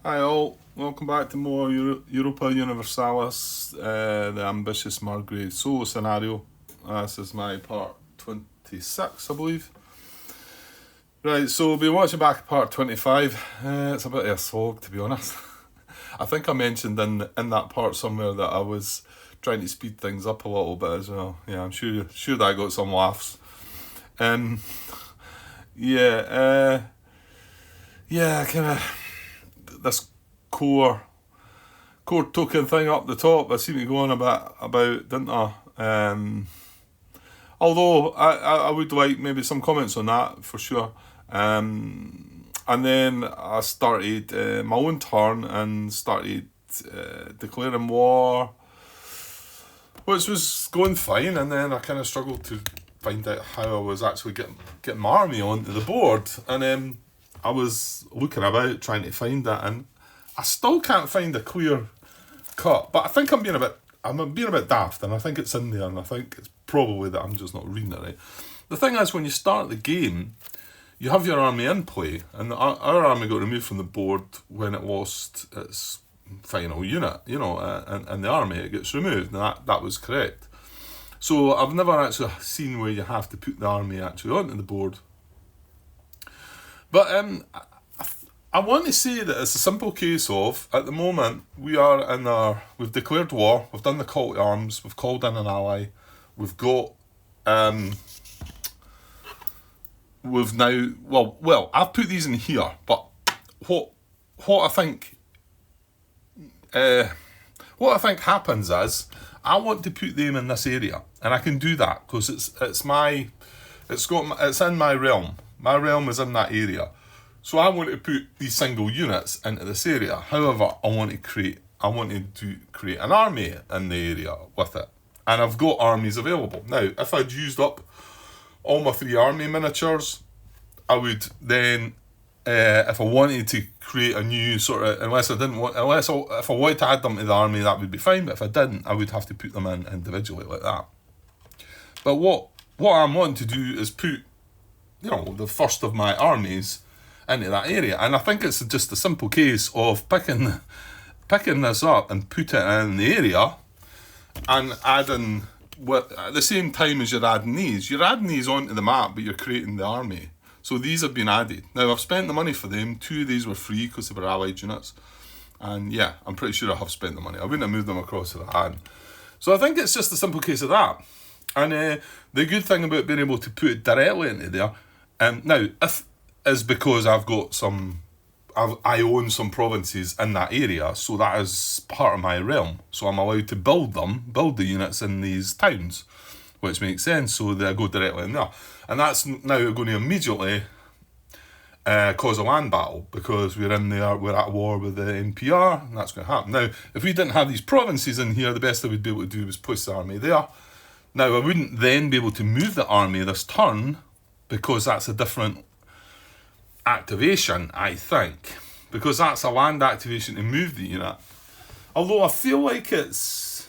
Hi all, welcome back to more Europa Universalis, the ambitious Margrave solo scenario. This is my part 26, I believe. Right, so we'll be watching back at part 25. It's a bit of a slog, to be honest. I think I mentioned in that part somewhere that I was trying to speed things up a little bit as well. Yeah, I'm sure that I got some laughs. Um, yeah, kind of this core token thing up the top. I seem to go on a bit about, didn't I? Although I would like maybe some comments on that for sure. And then I started my own turn and started declaring war, which was going fine. And then I kind of struggled to find out how I was actually getting my army onto the board. And I was looking about trying to find that, and I still can't find a clear cut. But I think I'm being a bit daft, and I think it's in there, and I think it's probably that I'm just not reading it right. The thing is, when you start the game, you have your army in play, and our army got removed from the board when it lost its final unit, and the army, it gets removed, and that was correct. So I've never actually seen where you have to put the army actually onto the board. But I want to say that it's a simple case of, at the moment, we've declared war, we've done the call to arms, we've called in an ally, we've got, we've now, well, I've put these in here, but what I think happens is, I want to put them in this area, and I can do that because it's in my realm. My realm is in that area. So I want to put these single units into this area. However, I want to create an army in the area with it. And I've got armies available. Now, if I'd used up all my 3 army miniatures, I would then, if I wanted to create a new sort of, if I wanted to add them to the army, that would be fine. But if I didn't, I would have to put them in individually like that. But what I'm wanting to do is put, the first of my armies into that area, and I think it's just a simple case of picking this up and put it in the area, and adding at the same time as you're adding these onto the map, but you're creating the army. So these have been added. Now I've spent the money for them. 2 of these were free because they were allied units, and yeah, I'm pretty sure I have spent the money. I wouldn't have moved them across if I hadn't. So I think it's just a simple case of that. And the good thing about being able to put it directly into there, now if is because I own some provinces in that area, so that is part of my realm. So I'm allowed to build the units in these towns, which makes sense. So they go directly in there, and that's now going to immediately cause a land battle because we're at war with the NPR, and that's going to happen. Now, if we didn't have these provinces in here, the best I would be able to do was place the army there. Now, I wouldn't then be able to move the army this turn because that's a different activation, I think, because that's a land activation to move the unit. Although I feel like it's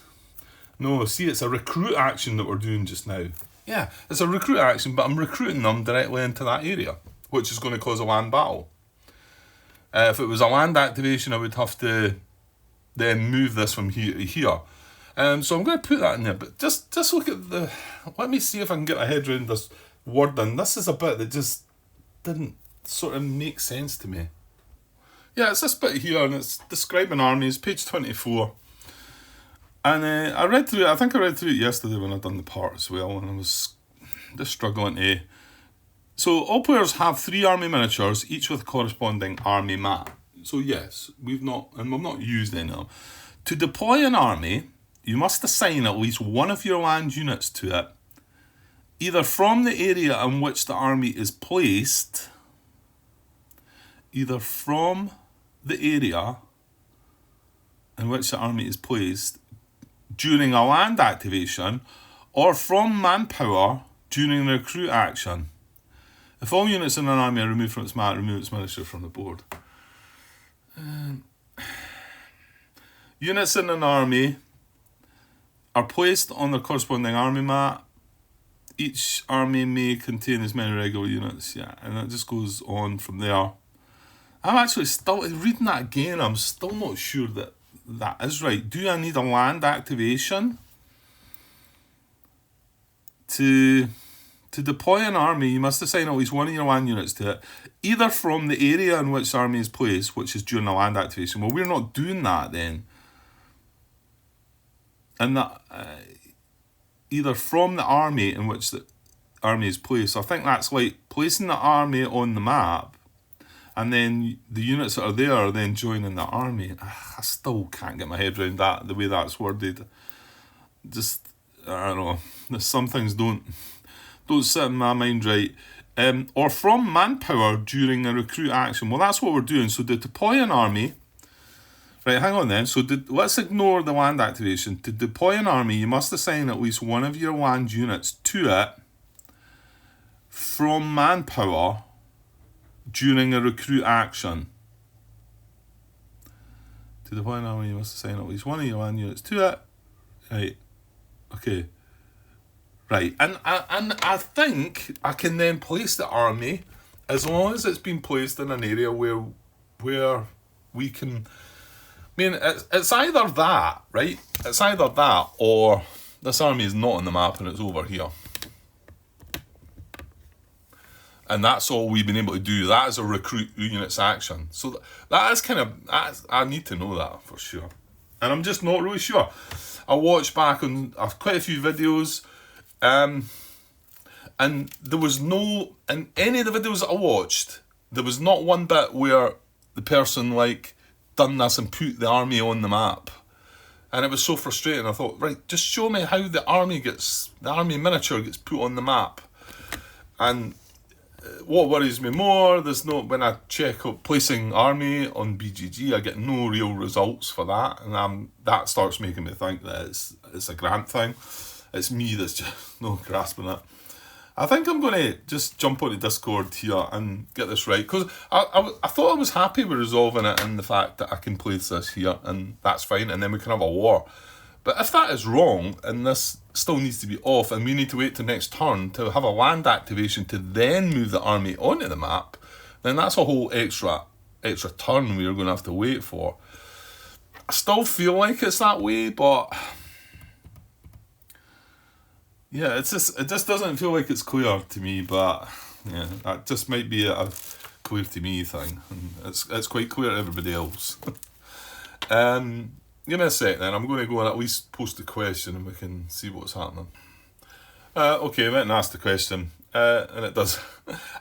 a recruit action that we're doing just now. Yeah, it's a recruit action, but I'm recruiting them directly into that area, which is going to cause a land battle. If it was a land activation, I would have to then move this from here to here. So I'm going to put that in there, but just look at let me see if I can get my head around this wording. This is a bit that just didn't sort of make sense to me. Yeah, it's this bit here, and it's describing armies, page 24. And I read through it. I think I read through it yesterday when I'd done the part as well, and I was just struggling to. So all players have 3 army miniatures, each with corresponding army map. So yes, we've not used any of them. To deploy an army, you must assign at least one of your land units to it, either from the area in which the army is placed, during a land activation, or from manpower during the recruit action. If all units in an army are removed from its map, remove its miniature from the board. Units in an army are placed on their corresponding army map. Each army may contain as many regular units, and it just goes on from there. I'm actually still reading that again. I'm still not sure that that is right. Do I need a land activation to deploy an army? You must assign at least one of your land units to it, either from the area in which the army is placed, which is during the land activation. Well, we're not doing that then, and that either from the army in which the army is placed. So I think that's like placing the army on the map, and then the units that are there are then joining the army. I still can't get my head around that, the way that's worded. Just, I don't know. There's some things don't sit in my mind right. Or from manpower during a recruit action. Well, that's what we're doing. So to deploy an army, right, hang on then. So let's ignore the land activation. To deploy an army, you must assign at least one of your land units to it from manpower during a recruit action. To deploy an army, you must assign at least one of your land units to it. Right. Okay. Right. And I think I can then place the army as long as it's been placed in an area where we can. I mean, it's either that, right? It's either that or this army is not on the map and it's over here. And that's all we've been able to do. That is a recruit units action. So that is kind of, I need to know that for sure. And I'm just not really sure. I watched back on quite a few videos, and there was no, in any of the videos that I watched, there was not one bit where the person like done this and put the army on the map. And it was so frustrating. I thought, right, just show me how the army miniature gets put on the map. And what worries me more, when I check up placing army on BGG, I get no real results for that, and that starts making me think that it's a Grant thing. It's me that's just not grasping it. I think I'm going to just jump onto Discord here and get this right, because I thought I was happy with resolving it in the fact that I can place this here, and that's fine, and then we can have a war. But if that is wrong, and this still needs to be off, and we need to wait till next turn to have a land activation to then move the army onto the map, then that's a whole extra turn we're going to have to wait for. I still feel like it's that way, but yeah, it just doesn't feel like it's clear to me. But yeah, that just might be a clear to me thing, and it's quite clear to everybody else. Give me a sec then, I'm going to go and at least post the question and we can see what's happening. Okay, I went and asked the question, and it does.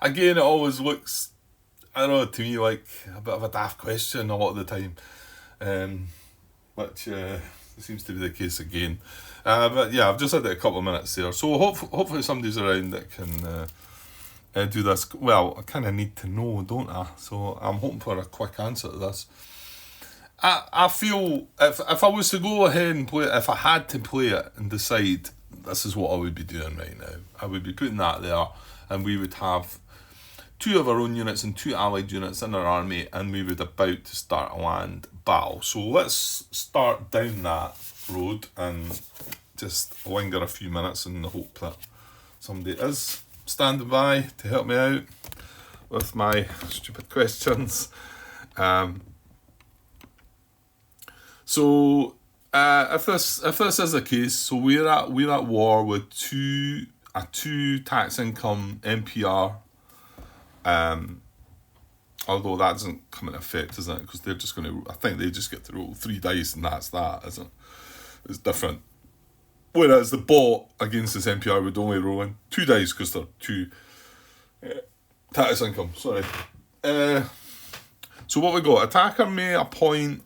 Again, it always looks, I don't know, to me like a bit of a daft question a lot of the time, which seems to be the case again. But yeah, I've just had it a couple of minutes there, so hopefully somebody's around that can do this. Well, I kind of need to know, don't I? So I'm hoping for a quick answer to this. I feel if I was to go ahead and play it, if I had to play it and decide this is what I would be doing right now, I would be putting that there, and we would have 2 of our own units and 2 allied units in our army, and we would about to start a land battle. So let's start down that road and just linger a few minutes in the hope that somebody is standing by to help me out with my stupid questions. So if this is the case, so we're at war with a 2 tax income NPR, although that doesn't come in effect, isn't it? Because they're just going to, I think they just get to roll 3 dice and that's that, isn't it? It's different. Whereas the bot against this NPR would only roll in 2 dice because they're 2 tax income. Sorry. So what we got? Attacker may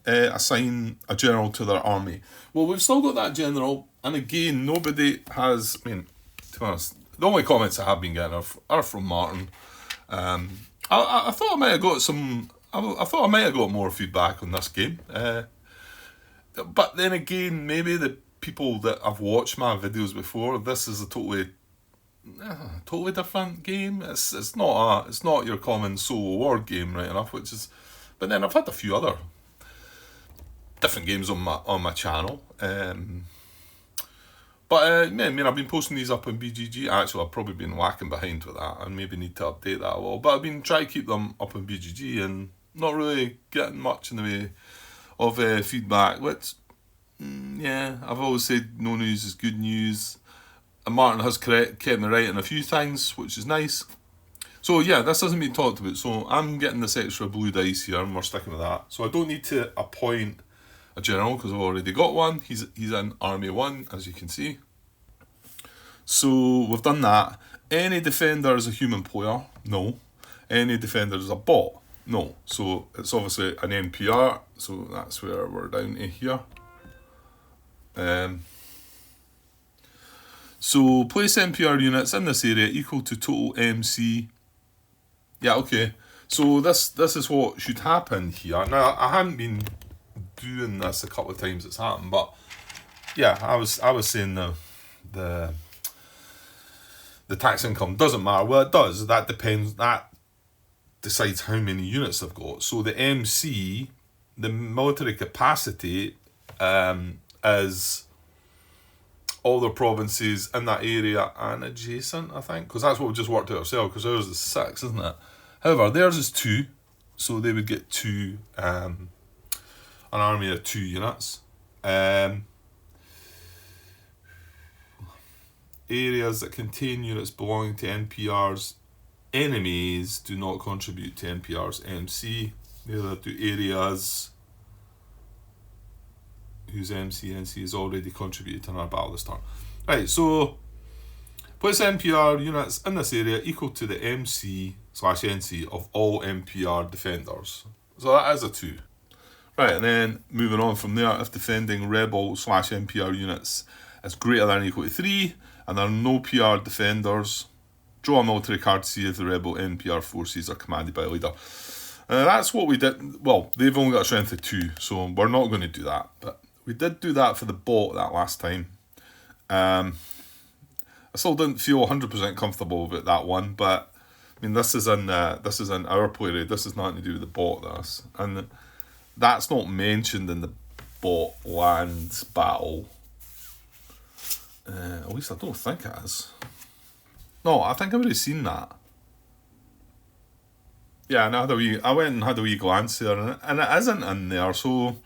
assign a general to their army. Well, we've still got that general, and again, nobody has. I mean, to be honest, the only comments I have been getting are from Martin. I thought I might have got some. I thought I might have got more feedback on this game. But then again, maybe the people that have watched my videos before, this is a totally different game. It's not your common solo war game, right enough, which is. But then I've had a few other different games on my channel. But I mean, I've been posting these up on BGG. Actually, I've probably been lacking behind with that, and maybe need to update that a little. But I've been trying to keep them up on BGG, and not really getting much in the way of feedback, which, yeah, I've always said no news is good news. And Martin has kept me right in a few things, which is nice. So yeah, this hasn't been talked about, so I'm getting this extra blue dice here, and we're sticking with that. So I don't need to appoint a general, because I've already got one. He's in Army 1, as you can see. So we've done that. Any defender is a human player? No. Any defender is a bot? No. So it's obviously an NPR, so that's where we're down to here. So place NPR units in this area equal to total MC. Yeah, okay. So this is what should happen here. Now, I haven't been doing this a couple of times it's happened, but yeah, I was saying the tax income doesn't matter. Well, it does. That depends. That decides how many units they've got. So the MC, the military capacity, is all the provinces in that area and adjacent, I think, because that's what we just worked out ourselves, because ours is 6, isn't it? However, theirs is 2, so they would get 2, an army of 2 units. Areas that contain units belonging to NPR's enemies do not contribute to NPR's MC. Neither do areas whose NC is already contributed to our battle this turn. Right, so place NPR units in this area equal to the MC/NC of all NPR defenders. So that is a 2. Right, and then moving on from there, if defending rebel/NPR units is greater than or equal to 3, and there are no PR defenders, draw a military card to see if the rebel NPR forces are commanded by a leader. That's what we did. Well, they've only got a strength of 2, so we're not going to do that. But we did do that for the bot that last time. I still didn't feel 100% comfortable about that one, but I mean, this is in our play rate. This is nothing to do with the bot. This, and that's not mentioned in the bot land battle. At least I don't think it is. No, I think I've already seen that. Yeah, and I went and had a wee glance there, and it isn't in there, so it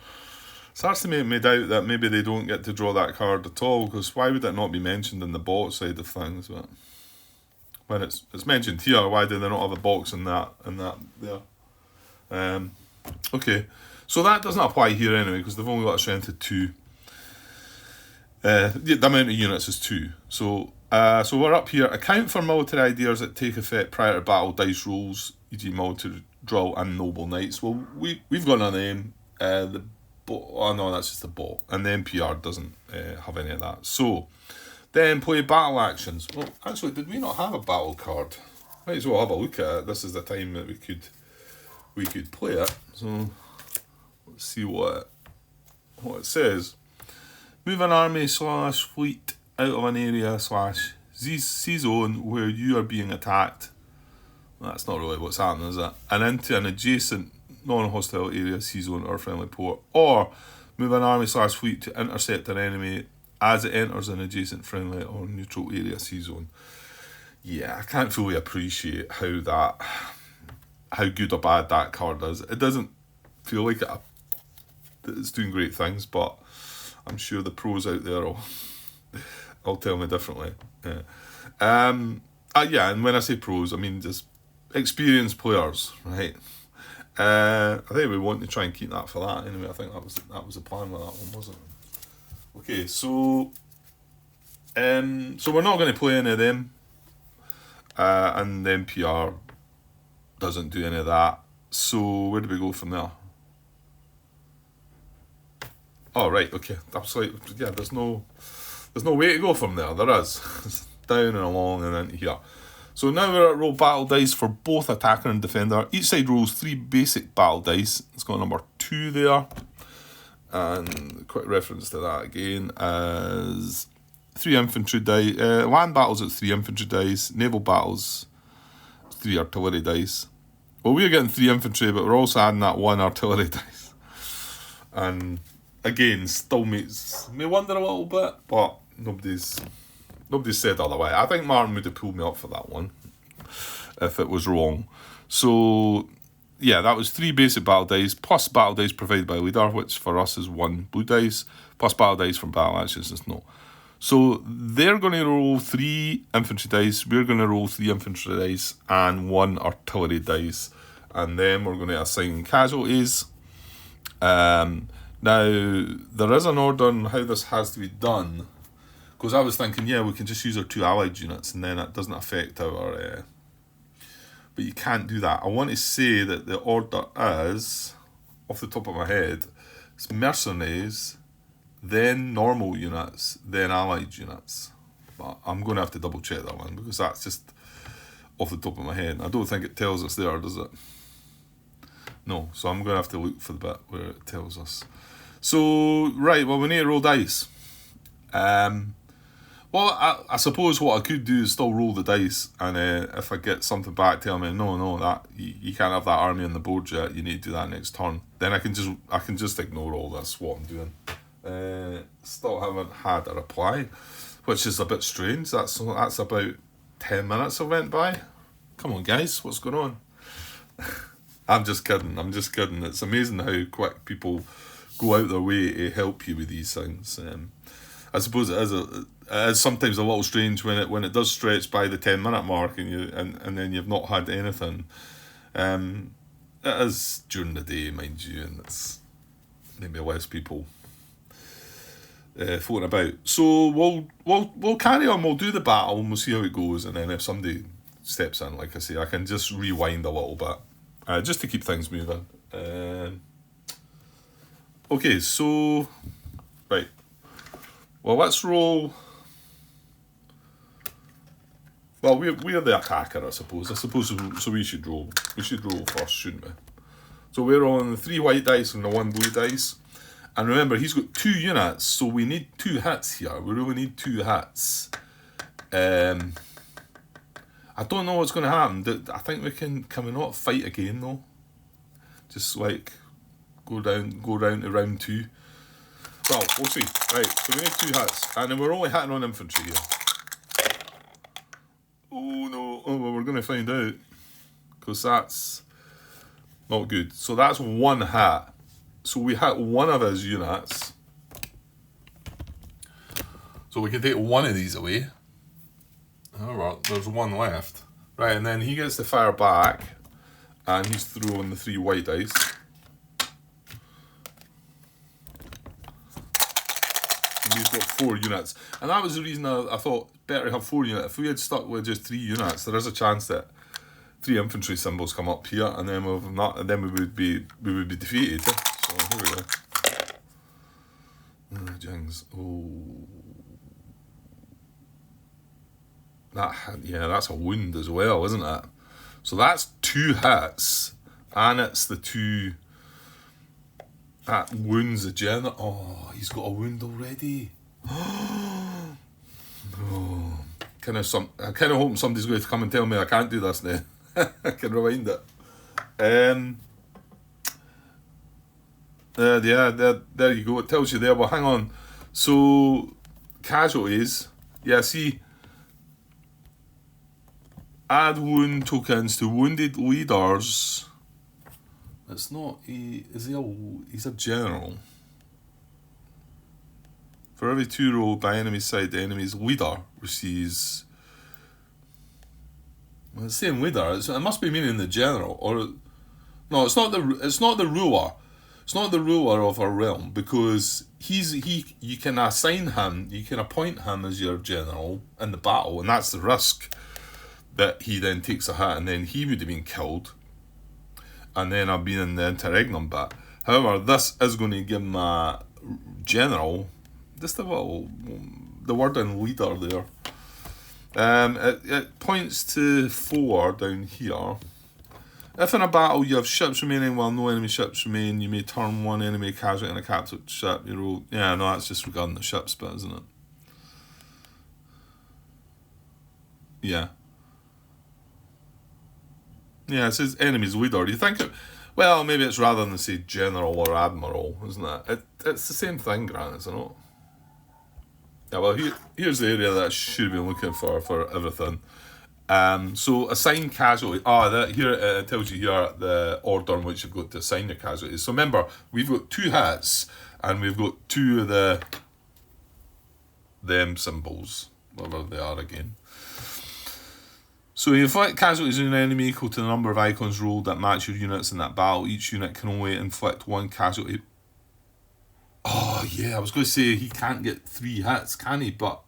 starts to make me doubt that maybe they don't get to draw that card at all, because why would it not be mentioned in the bot side of things? But when it's mentioned here, why do they not have a box in that there? Okay, so that doesn't apply here anyway, because they've only got a strength of 2. The amount of units is 2. So we're up here. Account for military ideas that take effect prior to battle dice rolls, e.g. military drill and noble knights. Well, we've got a name. Oh no, that's just the bot. And the NPR doesn't have any of that. So then play battle actions. Well, actually, did we not have a battle card? Might as well have a look at it. This is the time that we could play it. So let's see what it says. Move an army/fleet out of an area /C zone where you are being attacked. That's not really what's happening, is it? And into an adjacent non-hostile area, C zone or friendly port. Or move an army/fleet to intercept an enemy as it enters an adjacent friendly or neutral area, C zone. Yeah, I can't fully appreciate how good or bad that card is. It doesn't feel like it's doing great things, but I'm sure the pros out there will tell me differently. Yeah. And when I say pros, I mean just experienced players, right? I think we want to try and keep that for that. Anyway, I think that was the plan with that one, wasn't it? Okay, so we're not going to play any of them, and the NPR doesn't do any of that. So where do we go from there? Oh, right, okay. That's like, yeah, there's no way to go from there. There is. It's down and along and into here. So now we're at roll battle dice for both attacker and defender. Each side rolls 3 basic battle dice. It's got number 2 there. And quick reference to that again as 3 infantry dice. Land battles at 3 infantry dice. Naval battles 3 artillery dice. Well, we're getting 3 infantry, but we're also adding that 1 artillery dice. And again, still makes me wonder a little bit, but nobody's said otherwise. I think Martin would have pulled me up for that one if it was wrong. So yeah, that was 3 basic battle dice, plus battle dice provided by leader, which for us is 1 blue dice, plus battle dice from battle actions is no. So they're going to roll 3 infantry dice, we're going to roll 3 infantry dice, and 1 artillery dice. And then we're going to assign casualties. Now, there is an order on how this has to be done. Because I was thinking, yeah, we can just use our 2 allied units, and then it doesn't affect our... but you can't do that. I want to say that the order is, off the top of my head, it's mercenaries, then normal units, then allied units. But I'm going to have to double check that one, because that's just off the top of my head. I don't think it tells us there, does it? No, so I'm going to have to look for the bit where it tells us. So, right, well, we need to roll dice. Well, I suppose what I could do is still roll the dice, and if I get something back, tell me, no, that you can't have that army on the board yet. You need to do that next turn. Then I can just ignore all this. What I'm doing. Still haven't had a reply, which is a bit strange. That's about 10 minutes I went by. Come on, guys, what's going on? I'm just kidding. It's amazing how quick people go out their way to help you with these things. I suppose it is sometimes a little strange when it does stretch by the 10-minute mark and then you've not had anything. It is during the day, mind you, and it's maybe less people floating about. So we'll carry on. We'll do the battle and we'll see how it goes. And then if somebody steps in, like I say, I can just rewind a little bit just to keep things moving. Okay, so right. Well, let's roll. Well, we're the attacker, I suppose. So we should roll. We should roll first, shouldn't we? So we're rolling the 3 white dice and the 1 blue dice. And remember, he's got 2 units, so we need 2 hits here. We really need 2 hits. I don't know what's going to happen. I think can we not fight again, though? Just, like, go down to round 2. Well, we'll see. Right, so we need 2 hits. And then we're only hitting on infantry here. Oh, no. Oh, well, we're going to find out. Because that's not good. So that's 1 hit. So we hit 1 of his units. So we can take 1 of these away. Oh, well, there's 1 left. Right, and then he gets to fire back. And he's throwing the 3 white dice. He's got 4 units, and that was the reason I thought better to have 4 units. If we had stuck with just 3 units, there is a chance that 3 infantry symbols come up here, and then we would be defeated. So here we go. Jings. Oh, that's a wound as well, isn't it? So that's 2 hits, and it's the 2. That wounds the general. Oh, he's got a wound already. Oh, kind of hoping somebody's going to come and tell me I can't do this now. I can rewind it. There you go. It tells you there. Well, hang on. So casualties. Yeah, see. Add wound tokens to wounded leaders. It's not he's a general. For every 2 rolled by enemy side, the enemy's leader receives. Well, it's saying leader. It must be meaning the general, or no? It's not the ruler. It's not the ruler of our realm, because you can assign him. You can appoint him as your general in the battle, and that's the risk that he then takes a hit, and then he would have been killed. And then I've been in the interregnum bit. However, this is going to give him a general, just the word in leader there. It points to 4 down here. If in a battle you have ships remaining while no enemy ships remain, you may turn 1 enemy casualty in a captured ship. You roll. Yeah, no, that's just regarding the ships bit, isn't it? Yeah. Yeah, it says enemy's leader. Do you think it... Well, maybe it's rather than say general or admiral, isn't it? It's the same thing, Grant, isn't it? Yeah, well, here's the area that I should have been looking for everything. So assign casualties. Here it tells you here the order in which you've got to assign your casualties. So remember, we've got 2 hits, and we've got 2 of them symbols, whatever they are again. So you inflict casualties on an enemy equal to the number of icons rolled that match your units in that battle. Each unit can only inflict 1 casualty. Oh yeah, I was going to say he can't get 3 hits, can he? But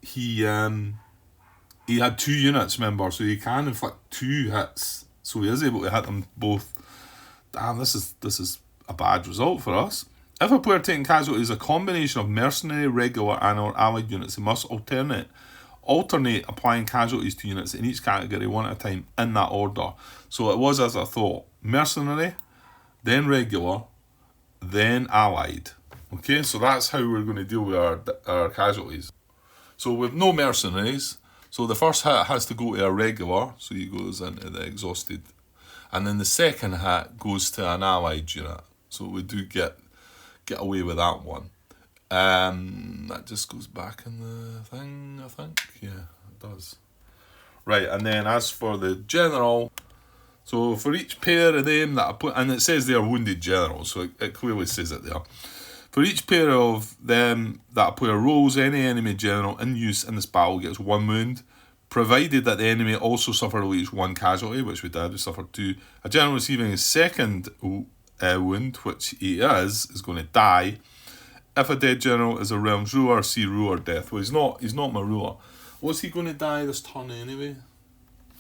he had 2 units, remember, so he can inflict 2 hits. So he is able to hit them both. Damn, this is a bad result for us. If a player taking casualties is a combination of mercenary, regular, and or allied units, they must alternate applying casualties to units in each category one at a time in that order. So it was as I thought. Mercenary, then regular, then allied. Okay, so that's how we're going to deal with our casualties. So with no mercenaries, so the first hit has to go to a regular, so he goes into the exhausted. And then the second hit goes to an allied unit. So we do get away with that one. That just goes back in the thing, I think. Yeah, it does. Right, and then as for the general, so for each pair of them that I put, and it says they are wounded generals, so it clearly says it there. For each pair of them that a player rolls, any enemy general in use in this battle gets 1 wound, provided that the enemy also suffered at least 1 casualty, which we did, we suffered 2. A general receiving his second wound, which he is going to die. If a dead general is a realm's ruler, see ruler death. Well, he's not my ruler. Was he going to die this turn anyway?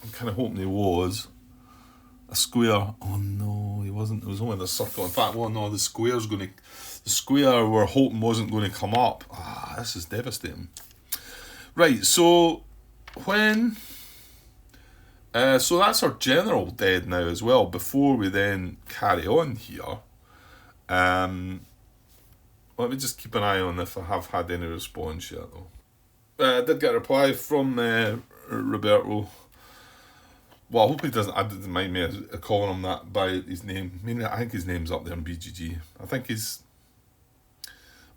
I'm kind of hoping he was. A square. Oh no, he wasn't. It was only the circle. In fact, well, no, the square we're hoping wasn't going to come up. This is devastating. Right, so when... so that's our general dead now as well, before we then carry on here. Let me just keep an eye on if I have had any response yet, though. I did get a reply from Roberto. Well, I hope he doesn't. I didn't mind me calling him that by his name. I mean, I think his name's up there in BGG. I think he's...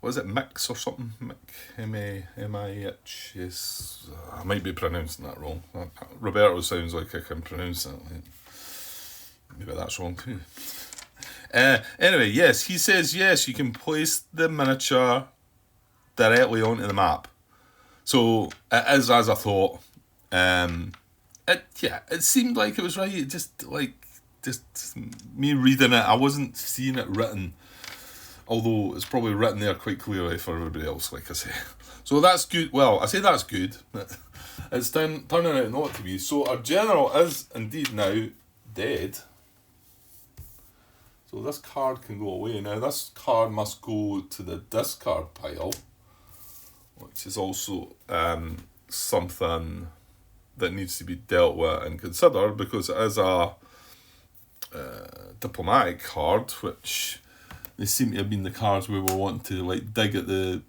What is it, Mix or something? Mick, M-A-M-I-H. Yes, I might be pronouncing that wrong. Roberto sounds like I can pronounce it. Maybe that's wrong too. Anyway, yes, he says yes, you can place the miniature directly onto the map. So it is as I thought. It seemed like it was right. It just me reading it, I wasn't seeing it written. Although it's probably written there quite clearly for everybody else, like I say. So that's good. Well, I say that's good. It's turning out not to be. So our general is indeed now dead. So this card can go away. Now this card must go to the discard pile, which is also something that needs to be dealt with and considered, because it is a diplomatic card, which they seem to have been the cards we were wanting to dig at the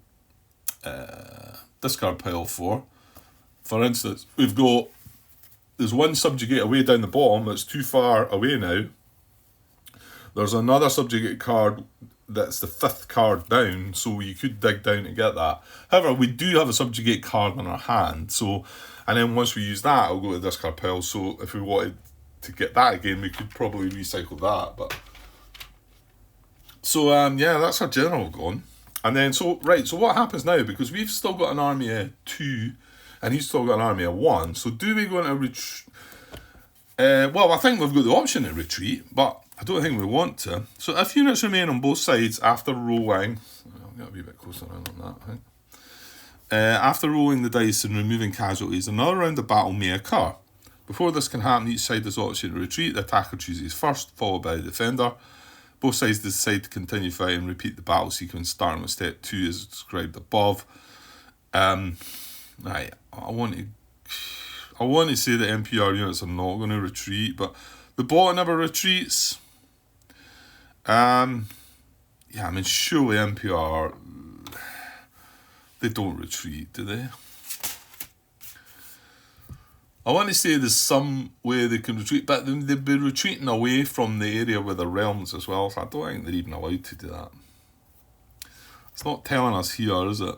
discard pile for. For instance, there's one subjugate away down the bottom that's too far away now. There's another subjugate card that's the 5th card down, so you could dig down to get that. However, we do have a subjugate card in our hand, so, and then once we use that, it'll go to the discard pile. So if we wanted to get that again, we could probably recycle that. But so that's our general gone. And then so what happens now? Because we've still got an army of 2, and he's still got an army of 1. So do we go into retreat? Well, I think we've got the option to retreat, but I don't think we want to. So if units remain on both sides after rolling... I'll get a wee bit closer around on that, I think. After rolling the dice and removing casualties, another round of battle may occur. Before this can happen, each side has the option to retreat. The attacker chooses first, followed by the defender. Both sides decide to continue fighting and repeat the battle sequence, starting with step 2 as described above. Right, I want to say that NPR units are not going to retreat, but the bot never retreats. Surely NPR, they don't retreat, do they? I want to say there's some way they can retreat, but they'd be retreating away from the area with their realms as well, so I don't think they're even allowed to do that. It's not telling us here, is it?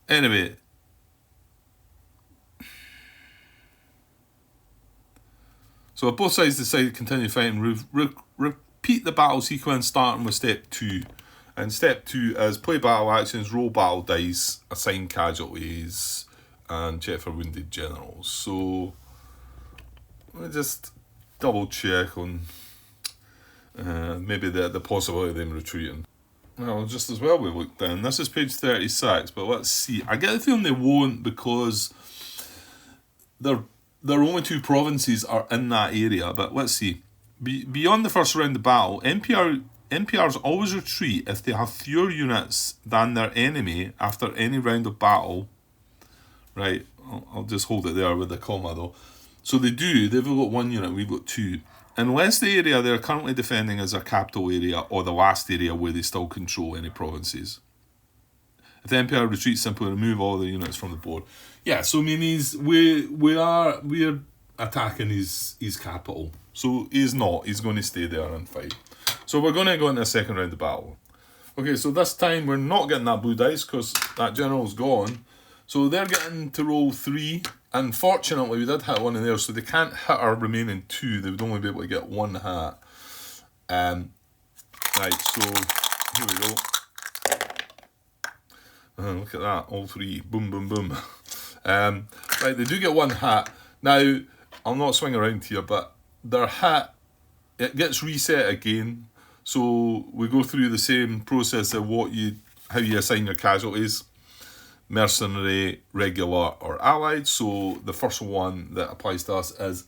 Anyway. So if both sides decide to continue fighting, repeat the battle sequence starting with step 2. And step 2 is play battle actions, roll battle dice, assign casualties, and check for wounded generals. So let me just double check on maybe the possibility of them retreating. Well, just as well we look down. This is page 36, but let's see. I get the feeling they won't because their only 2 provinces are in that area. But let's see. Beyond the first round of battle, NPRs always retreat if they have fewer units than their enemy after any round of battle. Right, I'll just hold it there with the comma though. So they've got 1 unit, we've got 2. Unless the area they're currently defending is their capital area or the last area where they still control any provinces. If the NPR retreats, simply remove all the units from the board. Yeah, so I mean we're attacking his capital. So he's going to stay there and fight. So we're going to go into a second round of battle. Okay, so this time we're not getting that blue dice because that general's gone. So they're getting to roll 3. Unfortunately, we did hit 1 in there, so they can't hit our remaining 2. They would only be able to get 1 hit. Right, so here we go. Look at that, all 3. Boom, boom, boom. Right, they do get 1 hit. Now, I'll not swing around here, but their hit, it gets reset again. So we go through the same process of how you assign your casualties. Mercenary, regular, or allied. So the first one that applies to us is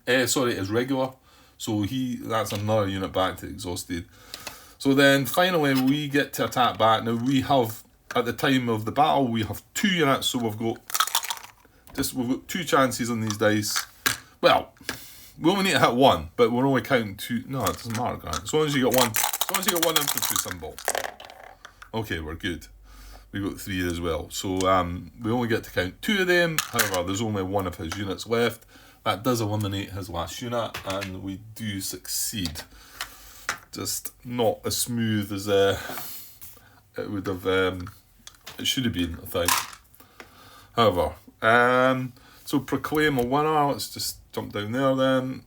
is regular. So that's another unit back to exhausted. So then finally we get to attack back. Now we have, at the time of the battle, we have 2 units. So we've got 2 chances on these dice. Well, we only need to hit 1, but we're only counting 2. No, it doesn't matter, Grant. As long as you get 1 infantry symbol. Okay, we're good. We got 3 as well. So we only get to count 2 of them. However, there's only 1 of his units left. That does eliminate his last unit, and we do succeed. Just not as smooth as it would have. It should have been, I think. However, so proclaim a winner. Let's just jump down there then.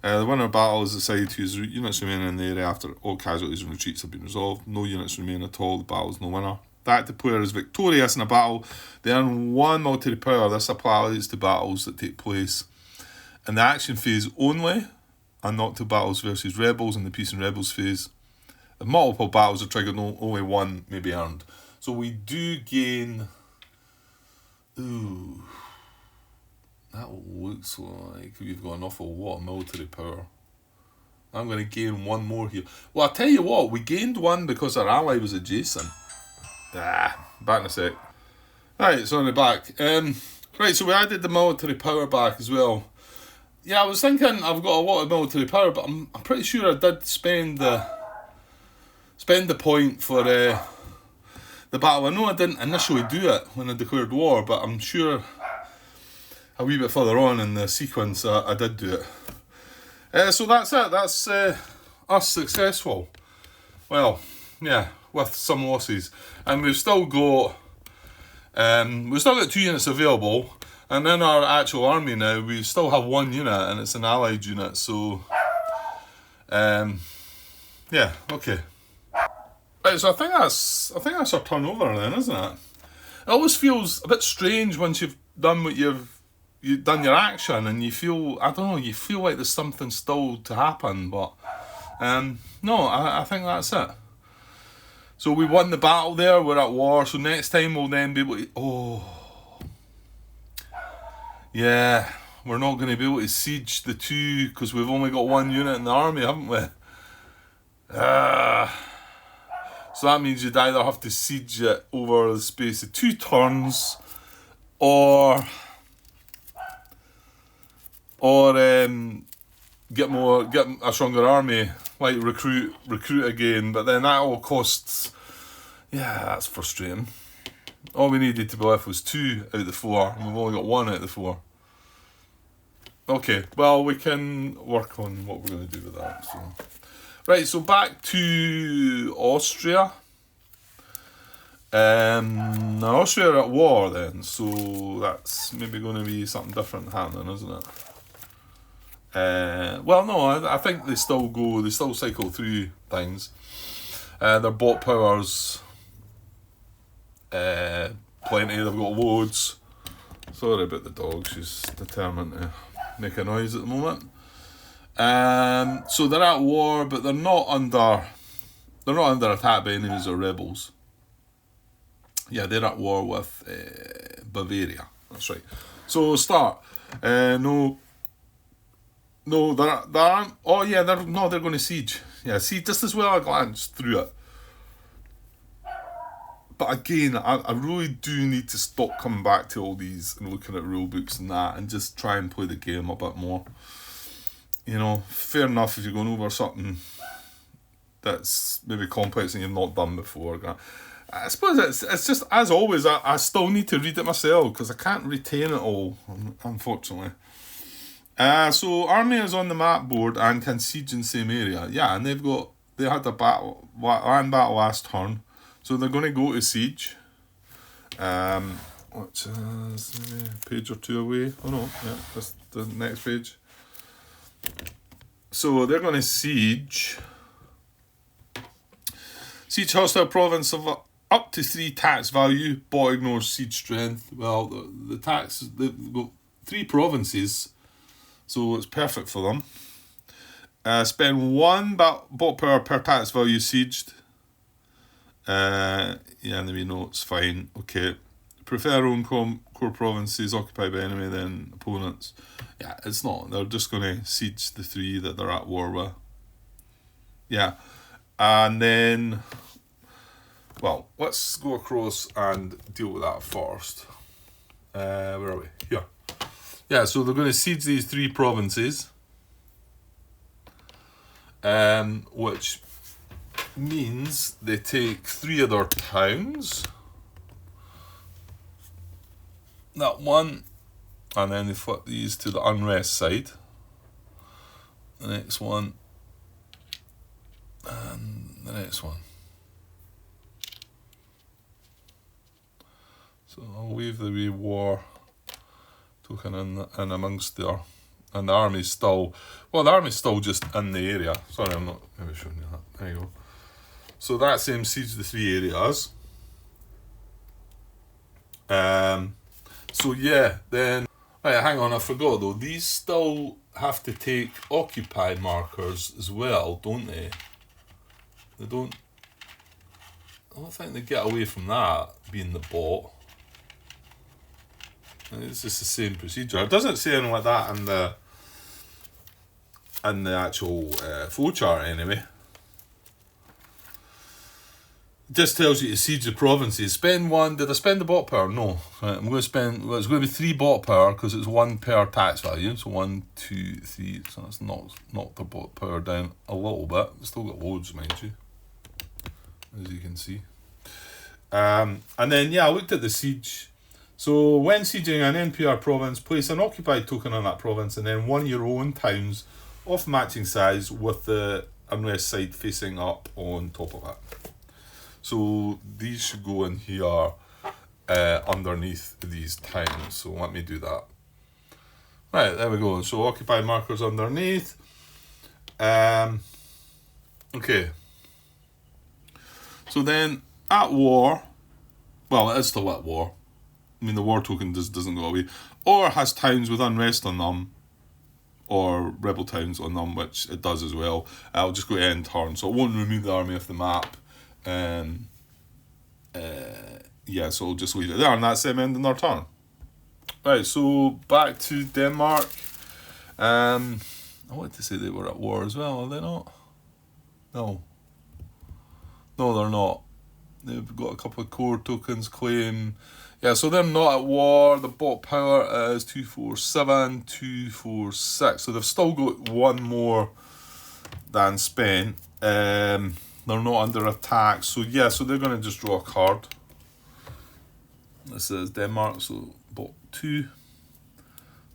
The winner of battle is decided to use units remaining in the area after all casualties and retreats have been resolved. No units remain at all. The battle is no winner. The active player is victorious in a battle. They earn 1 military power. This applies to battles that take place in the action phase only, and not to battles versus rebels in the peace and rebels phase. If multiple battles are triggered, only 1 may be earned. So we do gain. Ooh. That looks like we've got an awful lot of military power. I'm going to gain 1 more here. Well, I'll tell you what, we gained 1 because our ally was adjacent. Back in a sec. Right, so on the back. Right, so we added the military power back as well. Yeah, I was thinking I've got a lot of military power, but I'm pretty sure I did spend the point for the battle. I know I didn't initially do it when I declared war, but I'm sure a wee bit further on in the sequence I did do it. So that's it. That's us successful. Well, yeah, with some losses, and we've still got 2 units available, and in our actual army now we still have 1 unit, and it's an allied unit. So, yeah, okay. Right, so I think that's our turnover then, isn't it? It always feels a bit strange once you've done what you've done your action, and you feel like there's something still to happen, but no, I think that's it. So we won the battle there, we're at war, so next time we'll then be able to, yeah, we're not going to be able to siege the 2, because we've only got 1 unit in the army, haven't we? So that means you'd either have to siege it over the space of 2 turns, or get a stronger army, like recruit again, but then that all costs. Yeah, that's frustrating. All we needed to be left was 2 out of the 4, and we've only got 1 out of the 4. Okay, well, we can work on what we're going to do with that. So. Right, so back to Austria. Austria are at war then, so that's maybe going to be something different happening, isn't it? Well, no, I think they still cycle through things. Their bot powers, plenty, they've got loads. Sorry about the dog, she's determined to make a noise at the moment. So they're at war, but they're not under attack by enemies or rebels. Yeah, they're at war with Bavaria. That's right. So start. No, there aren't. Oh yeah, they're going to siege. Yeah, see, just as well I glanced through it. But again, I really do need to stop coming back to all these and looking at rule books and that, and just try and play the game a bit more. You know, fair enough if you're going over something that's maybe complex and you've not done before. I suppose it's just, as always, I still need to read it myself because I can't retain it all, unfortunately. So army is on the map board and can siege in the same area. Yeah, and they had a land battle last turn, so they're going to go to siege. Which is maybe a page or two away. Oh no, yeah, that's the next page. So they're going to siege hostile province of up to 3 tax value. Bot ignores siege strength. Well, the tax, they've got 3 provinces, so it's perfect for them. Spend 1 bot power per tax value sieged. Yeah, and we know it's fine. Okay. Prefer own core provinces occupied by enemy than opponents. Yeah, it's not. They're just going to siege the 3 that they're at war with. Yeah. And then, well, let's go across and deal with that first. Where are we? Here. Yeah, so they're going to siege these 3 provinces. Which means they take 3 of their towns. That one. And then they flip these to the unrest side. The next one. And the next one. So I'll leave the wee war token in amongst there. And the army's still just in the area. Sorry, I'm not maybe showing you that. There you go. So that same siege the 3 areas. So yeah, then right, hang on, I forgot though. These still have to take occupy markers as well, don't they? I don't think they get away from that being the bot. It's just the same procedure. It doesn't say anything like that in the actual flowchart anyway. It just tells you to siege the provinces. Spend 1. Did I spend the bot power? No. Right, I'm going to spend. Well, it's going to be 3 bot power because it's 1 per tax value. So 1, 2, 3. So that's knocked the bot power down a little bit. It's still got loads, mind you, as you can see. And then yeah, I looked at the siege. So when sieging an NPR province, place an occupied token on that province, and then 1 of your own towns of matching size with the unrest side facing up on top of it. So these should go in here underneath these towns. So let me do that. Right, there we go. So occupied markers underneath. Okay. So then at war, well, it is still at war. I mean, the war token doesn't go away. Or has towns with unrest on them, or rebel towns on them, which it does as well. I'll just go to end turn, so it won't remove the army off the map. Yeah, so I'll just leave it there, and that's them ending their turn. Right, so back to Denmark. I wanted to say they were at war as well, are they not? No, they're not. They've got a couple of core tokens claim. Yeah, so they're not at war. The bot power is 247, 246. So they've still got 1 more than spent. They're not under attack. So yeah, so they're going to just draw a card. This is Denmark, so bot 2.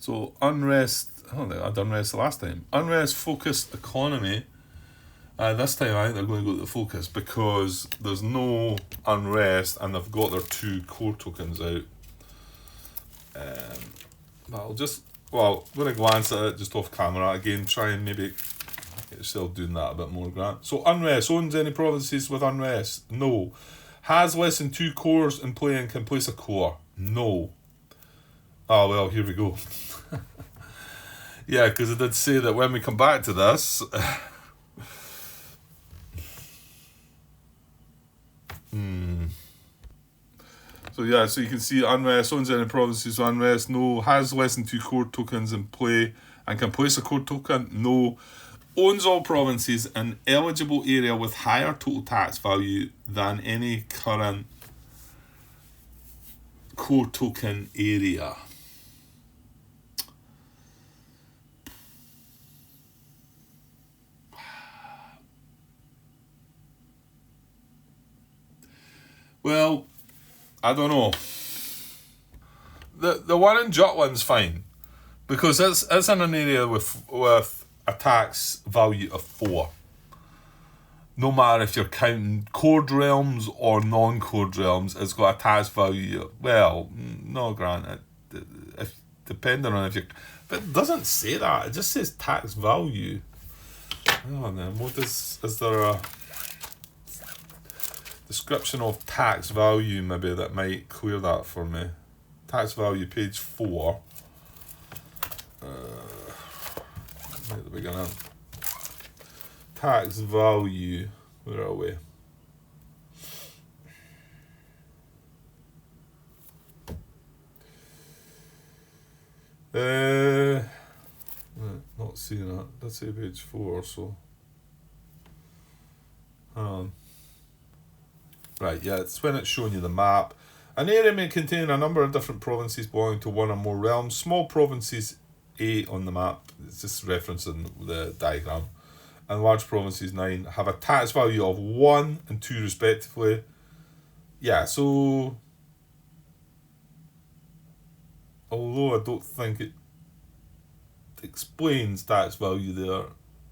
So unrest. Oh, they had unrest the last time. Unrest focused economy. This time I think they're going to go to the focus because there's no unrest and they've got their 2 core tokens out. I'm going to glance at it just off camera again, try and maybe get yourself doing that a bit more, Grant. So unrest, owns any provinces with unrest? No. Has less than 2 cores in play and can place a core? No. Oh well, here we go. Yeah, because I did say that when we come back to this... So yeah, so you can see unrest, owns any provinces with unrest? No. Has less than 2 core tokens in play and can place a core token? No. Owns all provinces in eligible area with higher total tax value than any current core token area. Well, I don't know. The one in Jutland's fine because it's in an area with a tax value of 4. No matter if you're counting cord realms or non-cord realms, it's got a tax value. Well, no, Grant. If depending on if you, but it doesn't say that. It just says tax value. Oh, then what is there a description of tax value maybe that might clear that for me? Tax value, page 4. At the beginning. Tax value. Where are we? Not seeing that. Let's say page 4 so. Hang on. Right, yeah, it's when it's showing you the map. An area may contain a number of different provinces belonging to one or more realms. Small provinces 8 on the map, it's just referencing the diagram, and large provinces 9 have a tax value of 1 and 2 respectively. Yeah, so although I don't think it explains tax value there,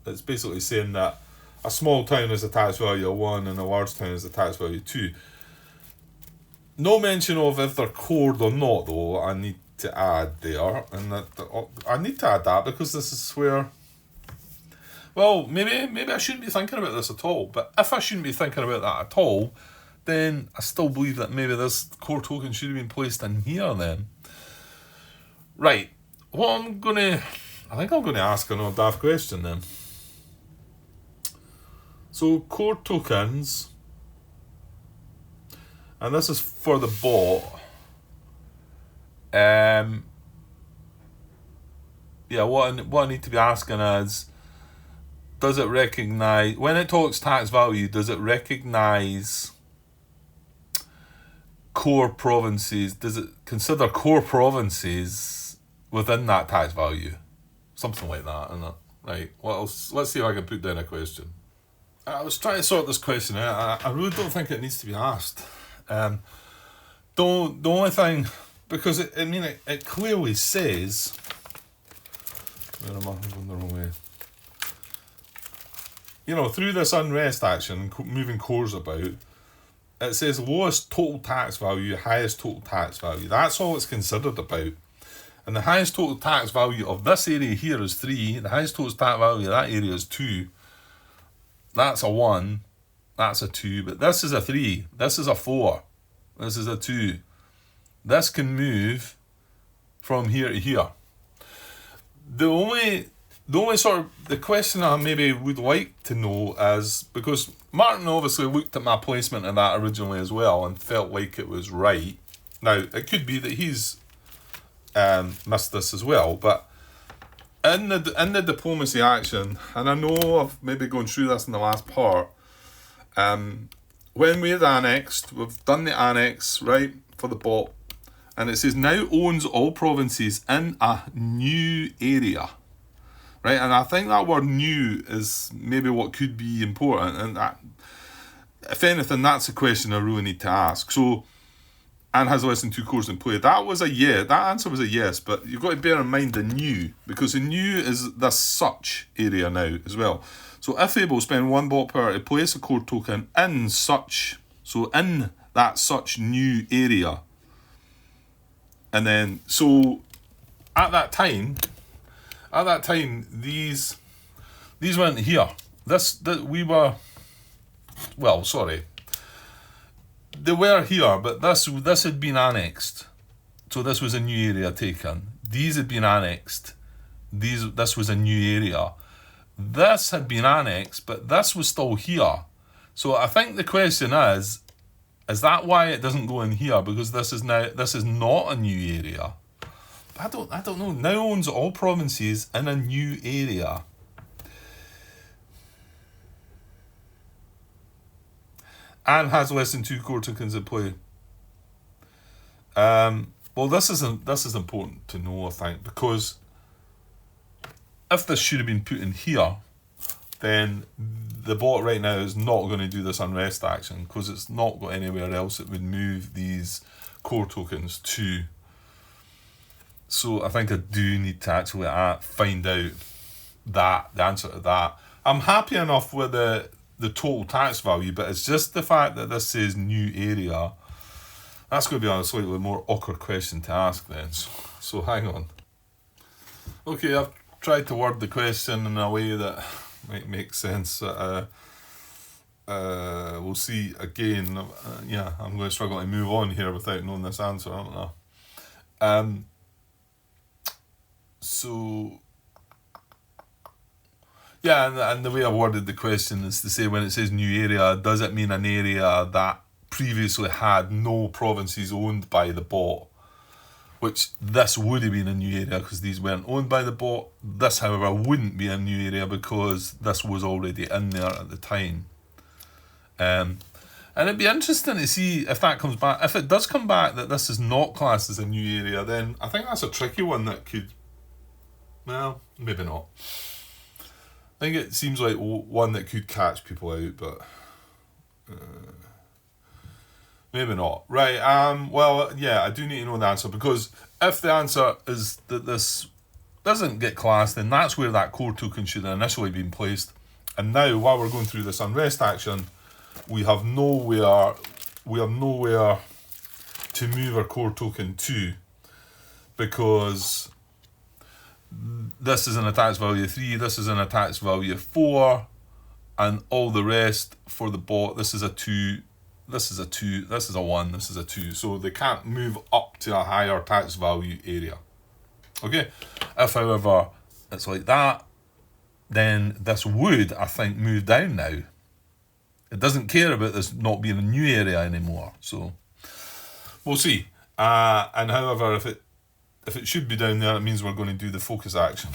it's basically saying that a small town has a tax value of 1 and a large town has a tax value of 2. No mention of if they're cored or not, though. I need to add there, and I need to add that because this is where. Well, maybe I shouldn't be thinking about this at all. But if I shouldn't be thinking about that at all, then I still believe that maybe this core token should have been placed in here. Then, right? I think I'm gonna ask another daft question then. So core tokens. And this is for the bot. What I need to be asking is, does it recognise, when it talks tax value, does it recognise core provinces? Does it consider core provinces within that tax value? Something like that, isn't it? Right, what else? Let's see if I can put down a question. I was trying to sort this question out. I really don't think it needs to be asked. The only thing, because it clearly says, where am I going the wrong way? Through this unrest action, moving cores about, it says lowest total tax value, highest total tax value. That's all it's considered about. And the highest total tax value of this area here is 3. The highest total tax value of that area is 2. That's a 1. That's a 2, but this is a 3. This is a 4. This is a 2. This can move from here to here. The only sort of the question I maybe would like to know is, because Martin obviously looked at my placement of that originally as well and felt like it was right. Now it could be that he's missed this as well, but in the diplomacy action, and I know I've maybe gone through this in the last part. When we've done the annex, right, for the bot, and it says now owns all provinces in a new area, right? And I think that word new is maybe what could be important, and that, if anything, that's a question I really need to ask. So and has less than 2 cores in play. That was a yeah. That answer was a yes, but you've got to bear in mind the new, because the new is the such area now as well. So if able, spend 1 bot power to place a core token in such, so in that such new area. And then, so at that time, these went here. We were, well, sorry. They were here, but this had been annexed. So this was a new area taken. These had been annexed. This was a new area. This had been annexed, but this was still here. So I think the question is that why it doesn't go in here? Because this is not a new area. I don't know. Now owns all provinces in a new area. And has less than 2 core tokens in play. Well, this is important to know, I think, because if this should have been put in here, then the bot right now is not going to do this unrest action, because it's not got anywhere else it would move these core tokens to. So I think I do need to actually find out the answer to that. I'm happy enough with the total tax value, but it's just the fact that this says new area. That's going to be a slightly more awkward question to ask then. So hang on. Okay, I've tried to word the question in a way that might make sense. We'll see again. Yeah, I'm going to struggle to move on here without knowing this answer, I don't know. So, yeah, and the way I worded the question is to say, when it says new area, does it mean an area that previously had no provinces owned by the bot? Which this would have been a new area because these weren't owned by the bot. This, however, wouldn't be a new area because this was already in there at the time. And it'd be interesting to see if that comes back. If it does come back that this is not classed as a new area, then I think that's a tricky one that could, well, maybe not. I think it seems like one that could catch people out, but maybe not. Right, well, yeah, I do need to know the answer, because if the answer is that this doesn't get classed, then that's where that core token should have initially been placed. And now, while we're going through this unrest action, we have nowhere to move our core token to, because this is an tax value 3, this is an tax value 4, and all the rest for the bot, this is a 2, this is a 2, this is a 1, this is a 2. So they can't move up to a higher tax value area. Okay? If, however, it's like that, then this would, I think, move down now. It doesn't care about this not being a new area anymore. So we'll see. And however, if it should be down there, it means we're going to do the focus action.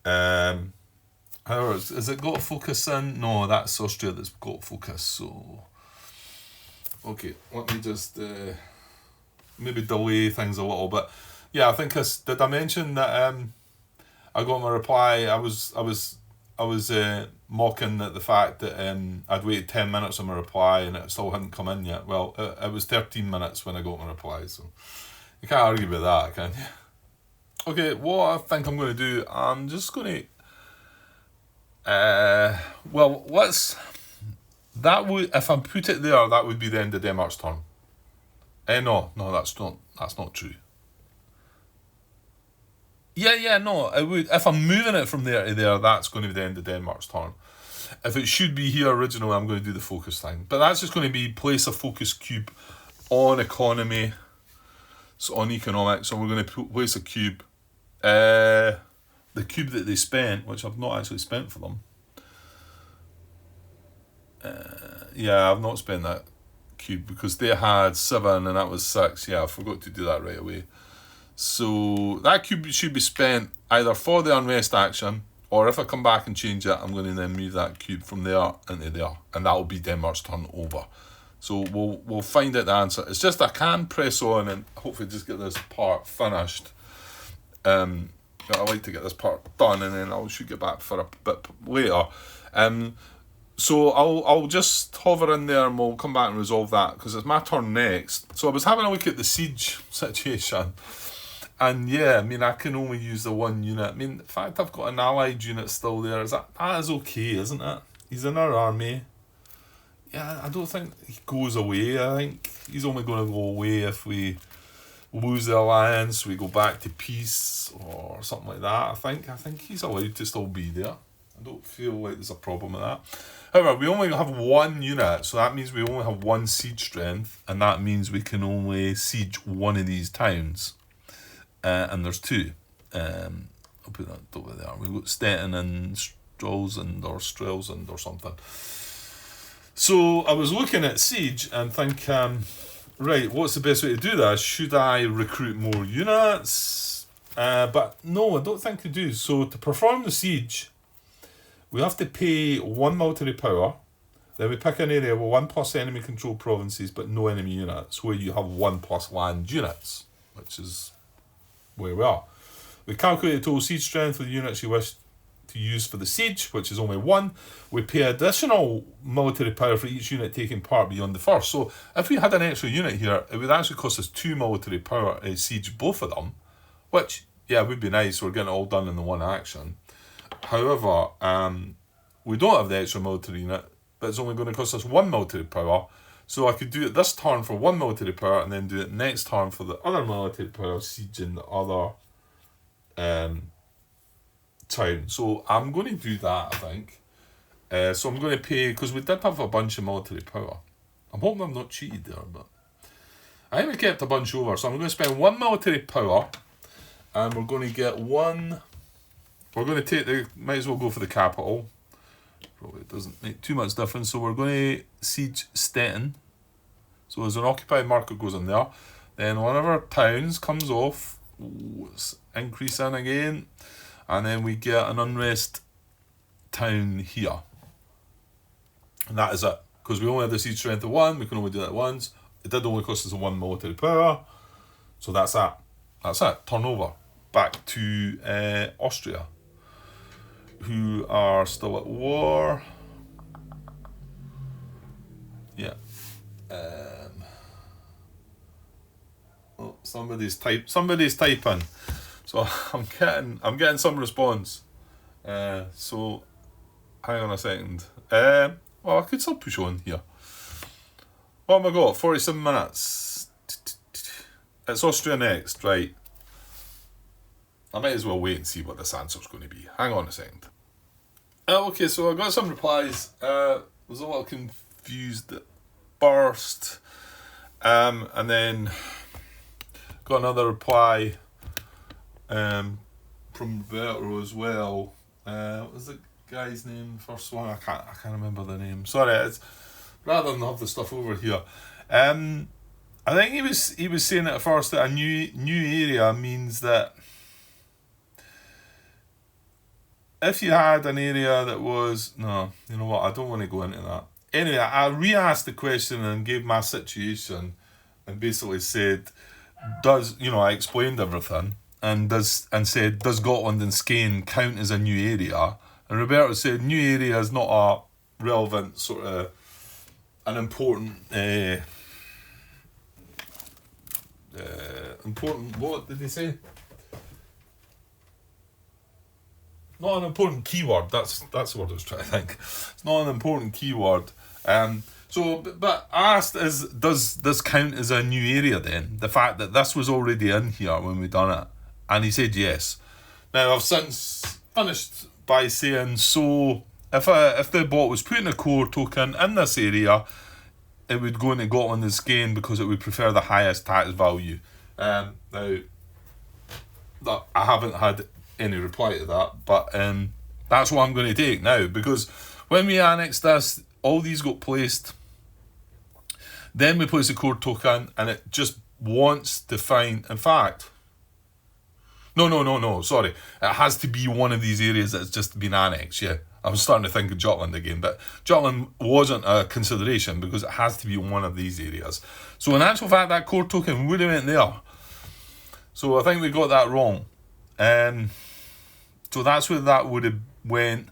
However, has it got focus in? No, that's Austria that's got focus. So, okay, let me just maybe delay things a little bit. Yeah, I think did I mention that I got my reply? I was mocking at the fact that I'd waited 10 minutes on my reply and it still hadn't come in yet. Well, it was 13 minutes when I got my reply, so you can't argue about that, can you? Okay, what I think I'm going to do, I'm just going to, well, if I put it there, that would be the end of Denmark's turn. No, that's not true. Yeah, no, it would. If I'm moving it from there to there, that's going to be the end of Denmark's turn. If it should be here originally, I'm going to do the focus thing. But that's just going to be place a focus cube on economy, so on economics. So we're going to place a cube, the cube that they spent, which I've not actually spent for them. Yeah, I've not spent that cube because they had 7 and that was 6. Yeah, I forgot to do that right away. So that cube should be spent either for the unrest action, or if I come back and change it, I'm going to then move that cube from there into there, and that will be Denmark's turn over. So we'll find out the answer. It's just I can press on and hopefully just get this part finished. I like to get this part done, and then I should get back for a bit later. So I'll just hover in there and we'll come back and resolve that, because it's my turn next. So I was having a look at the siege situation, and yeah, I mean, I can only use the one unit. I mean, in fact, I've got an allied unit still there. That is okay, isn't it? He's in our army. Yeah, I don't think he goes away. I think he's only going to go away if we lose the alliance, we go back to peace or something like that. I think he's allowed to still be there. I don't feel like there's a problem with that. However, we only have one unit, so that means we only have one siege strength, and that means we can only siege one of these towns. And there's two. I'll put that over there. We've got Stettin and Stralsund or something. So I was looking at siege and think, right, what's the best way to do this? Should I recruit more units? But no, I don't think I do. So to perform the siege, we have to pay 1 military power. Then we pick an area with 1+ enemy controlled provinces but no enemy units, where you have 1+ land units, which is where we are. We calculate the total siege strength of the units you wish to use for the siege, which is only 1. We pay additional military power for each unit taking part beyond the first. So if we had an extra unit here, it would actually cost us 2 military power to siege both of them, which, yeah, would be nice. We're getting it all done in the one action. However, we don't have the extra military unit, but it's only going to cost us 1 military power. So I could do it this turn for 1 military power, and then do it next turn for the other military power, sieging the other town. So I'm going to do that, I think. So I'm going to pay, because we did have a bunch of military power. I'm hoping I'm not cheated there, but I think we kept a bunch over. So I'm going to spend 1 military power, and we're going to get 1. We're going to take might as well go for the capital. Probably doesn't make too much difference. So we're going to siege Stettin. So as an occupied market goes in there, then one of our towns comes off, it's increase in again, and then we get an unrest town here. And that is it. Because we only have the siege strength of 1, we can only do that once. It did only cost us 1 military power. So that's that. That's it. Turn over. Back to Austria, who are still at war. Yeah. Oh, somebody's typing. So I'm getting some response. So hang on a second. Well, I could still push on here. What have I got? 47 minutes. It's Austria next, right? I might as well wait and see what this answer's going to be. Hang on a second. Okay, so I got some replies. Was a little confused at first. And then got another reply from Roberto as well. What was the guy's name? First one? I can't remember the name. Sorry, it's rather than have the stuff over here. I think he was saying at first that a new area means that if you had an area that was... No, you know what, I don't want to go into that. Anyway, I re-asked the question and gave my situation and basically said, I explained everything and said, does Gotland and Skane count as a new area? And Roberto said, new area is not a relevant sort of an important what did he say? Not an important keyword. That's the word I was trying to think. It's not an important keyword. But asked is, does this count as a new area then? The fact that this was already in here when we done it, and he said yes. Now I've since finished by saying, so if the bot was putting a core token in this area, it would go into Gotland and Skane because it would prefer the highest tax value. Now that I haven't had any reply to that, but that's what I'm going to take now, because when we annex this, all these got placed, then we place a core token and it just wants to find, in fact, no, sorry, it has to be one of these areas that's just been annexed. Yeah, I was starting to think of Jutland again, but Jutland wasn't a consideration because it has to be one of these areas. So in actual fact, that core token would have went there. So I think we got that wrong. So that's where that would have went.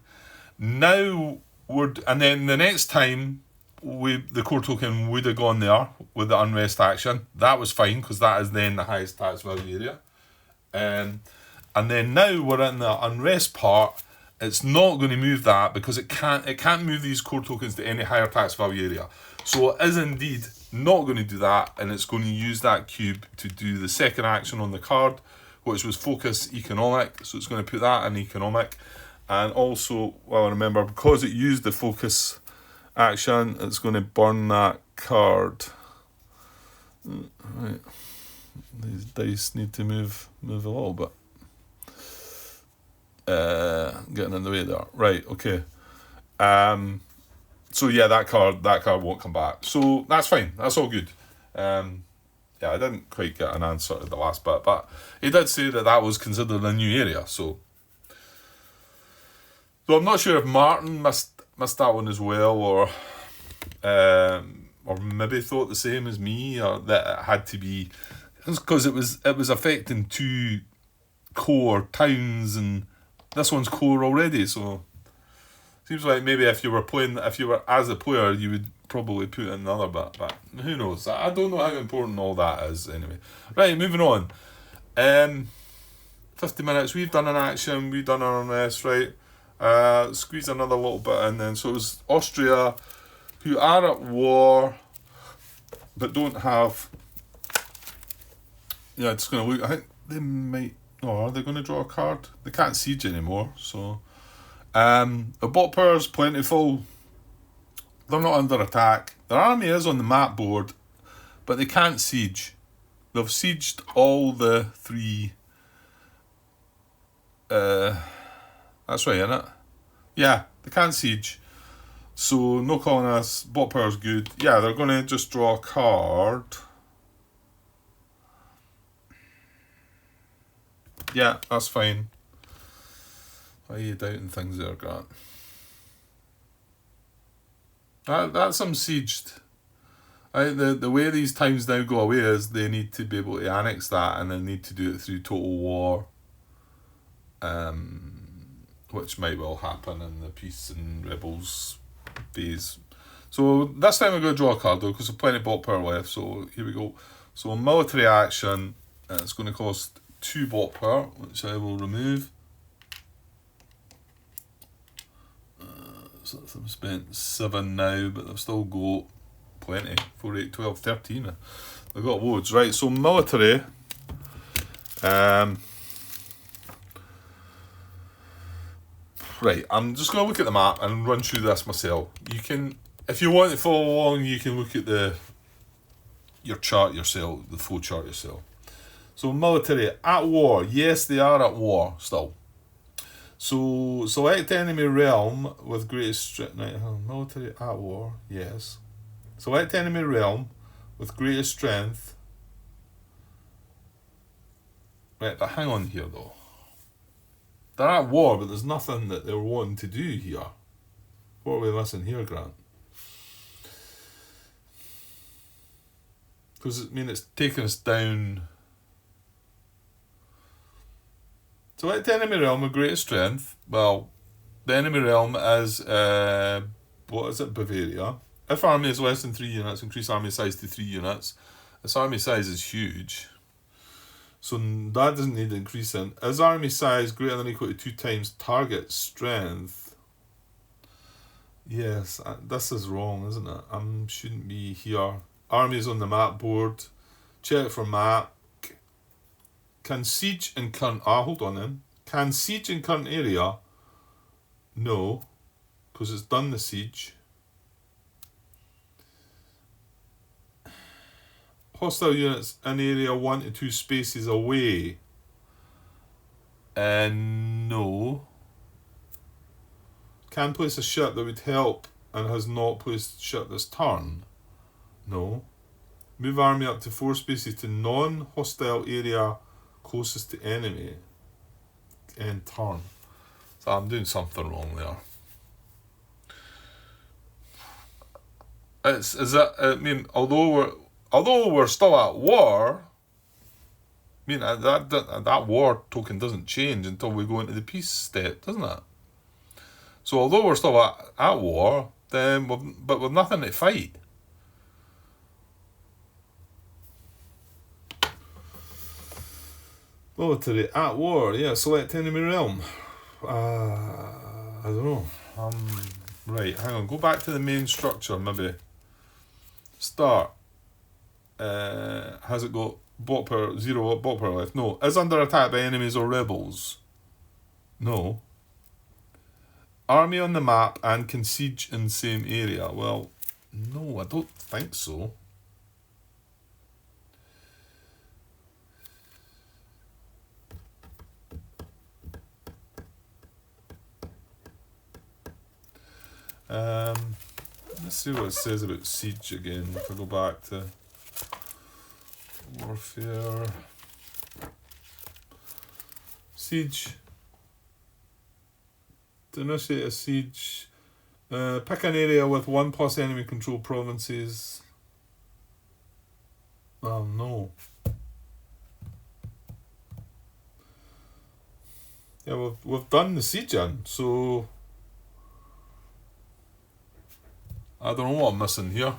Now and then the next time the core token would have gone there with the unrest action. That was fine because that is then the highest tax value area. And then now we're in the unrest part. It's not going to move that because it can't move these core tokens to any higher tax value area. So it is indeed not going to do that, and it's going to use that cube to do the second action on the card, which was focus economic. So it's going to put that in economic. And also, well, remember, because it used the focus action, it's going to burn that card. Right. These dice need to move a little bit. Getting in the way there. Right, okay. So yeah, that card won't come back. So that's fine. That's all good. Yeah, I didn't quite get an answer to the last bit, but he did say that was considered a new area. So I'm not sure if Martin missed that one as well, or maybe thought the same as me, or that it had to be, because it was affecting 2 core towns, and this one's core already. So seems like maybe if you were as a player, you would probably put in another bit, but who knows? I don't know how important all that is anyway. Right, moving on. 50 minutes. We've done an action. We've done our unrest. Right. Squeeze another little bit in then. So it was Austria, who are at war, but don't have. Yeah, it's going to look. I think they might. Or are they going to draw a card? They can't siege anymore. So, the bot power's plentiful. They're not under attack. Their army is on the map board, but they can't siege. They've sieged all the 3. That's right, isn't it? Yeah, they can't siege. So no colonists. Bot power's good. Yeah, they're going to just draw a card. Yeah, that's fine. Why are you doubting things there, Grant? That's unsieged. The way these times now go away is they need to be able to annex that, and they need to do it through total war, which might well happen in the peace and rebels phase. So this time we're going to draw a card though, because there's plenty of bot power left. So here we go. So military action, it's going to cost 2 bot power, which I will remove. So I've spent 7 now, but they've still got plenty. 4, 8, 12, 13. They've got loads. Right, so military. Right, I'm just going to look at the map and run through this myself. You can, if you want to follow along, you can look at your chart yourself, the full chart yourself. So military, at war. Yes, they are at war still. So select enemy realm with greatest strength. Military at war, yes. Select enemy realm with greatest strength. Right, but hang on here though. They're at war, but there's nothing that they're wanting to do here. What are we missing here, Grant? Because it's taking us down. Select enemy realm with greatest strength. Well, the enemy realm is, what is it, Bavaria. If army is less than 3 units, increase army size to 3 units. This army size is huge. So that doesn't need increasing. Is army size greater than or equal to 2 times target strength? Yes, this is wrong, isn't it? Shouldn't be here. Army is on the map board. Check for map. Can siege in current... hold on then. Can siege in current area? No, because it's done the siege. Hostile units in area 1 to 2 spaces away. No. Can place a ship that would help and has not placed ship this turn. No. Move army up to 4 spaces to non-hostile area closest to enemy. End turn. So I'm doing something wrong there. Although we're still at war, that war token doesn't change until we go into the peace step, doesn't it? So although we're still at war, then but with nothing to fight. Military at war, yeah, select enemy realm. I don't know. Right, hang on, go back to the main structure, maybe. Start. Has it got bot power, 0 bot power left? No. Is under attack by enemies or rebels? No. Army on the map and can siege in same area? Well, no, I don't think so. Let's see what it says about siege again. If I go back to warfare, siege, to initiate a siege, pick an area with 1+ enemy control provinces. Oh no. Yeah, we've done the sieging, so I don't know what I'm missing here.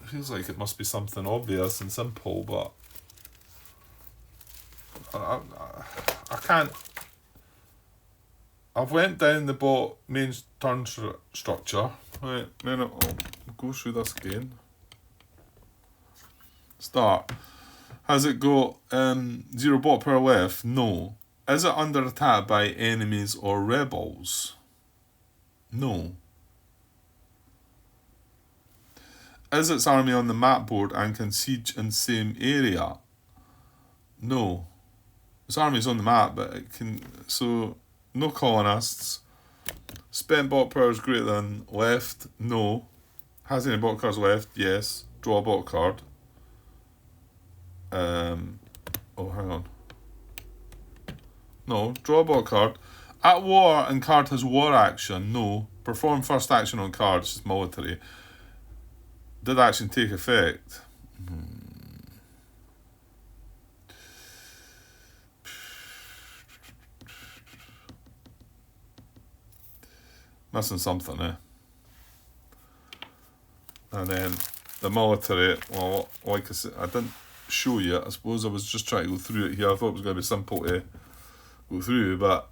Feels like it must be something obvious and simple, but I can't. I've went down the main turn structure. Right, then I'll go through this again. Start. Has it got 0 bot power left? No. Is it under attack by enemies or rebels? No. Is its army on the map board and can siege in same area? No. Its army is on the map, but it can... So, no colonists. Spent bot powers greater than left? No. Has any bot cards left? Yes. Draw a bot card. Oh, hang on. No. Draw a bot card. At war and card has war action? No. Perform first action on card. It's just military. Did action take effect? Missing something, eh? And then the military, well, like I said, I didn't show you it. I suppose I was just trying to go through it here. I thought it was going to be simple to go through, but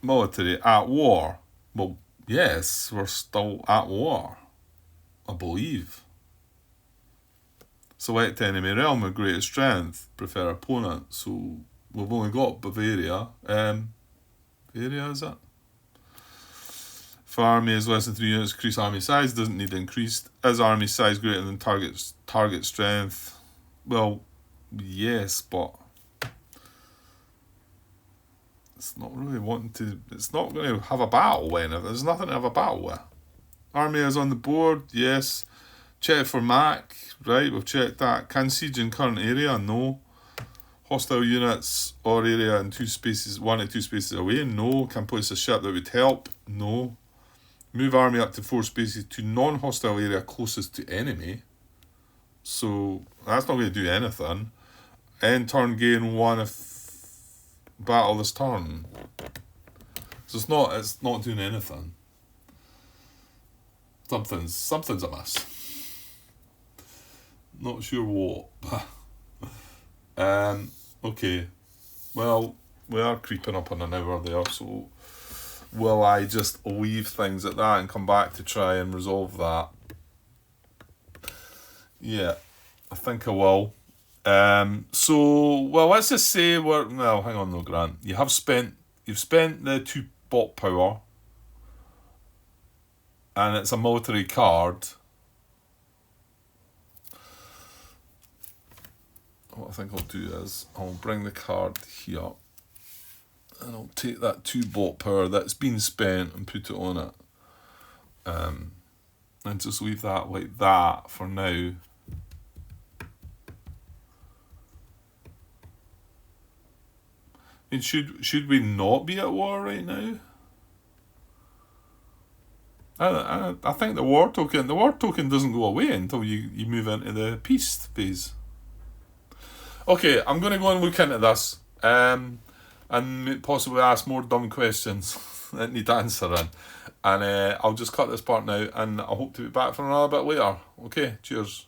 military at war. Well, yes, we're still at war, I believe. Select enemy realm with greatest strength. Prefer opponent. So we've only got Bavaria. Bavaria, is it? If army is less than 3 units, increase army size. Doesn't need increased. Is army size greater than target strength? Well, yes, but it's not really wanting to. It's not going to have a battle with anything. There's nothing to have a battle with. Army is on the board. Yes. Check for Mac. Right, we've checked that. Can siege in current area? No. Hostile units or area in 2 spaces, 1 to 2 spaces away? No. Can place a ship that would help? No. Move army up to 4 spaces to non-hostile area closest to enemy. So that's not going to do anything. End turn, gain 1 if battle this turn. So it's not doing anything. Something's amiss. Not sure what. Okay. Well, we are creeping up on an hour there, so will I just leave things at that and come back to try and resolve that? Yeah, I think I will. So, well, let's just say hang on though, Grant. You've spent the 2 bot power, and it's a military card. What I think I'll do is I'll bring the card here and I'll take that 2 bot power that's been spent and put it on it, and just leave that like that for now. And should we not be at war right now? I think the war token doesn't go away until you move into the peace phase. Okay, I'm going to go and look into this, and possibly ask more dumb questions that need answering. And I'll just cut this part now, and I hope to be back for another bit later. Okay, cheers.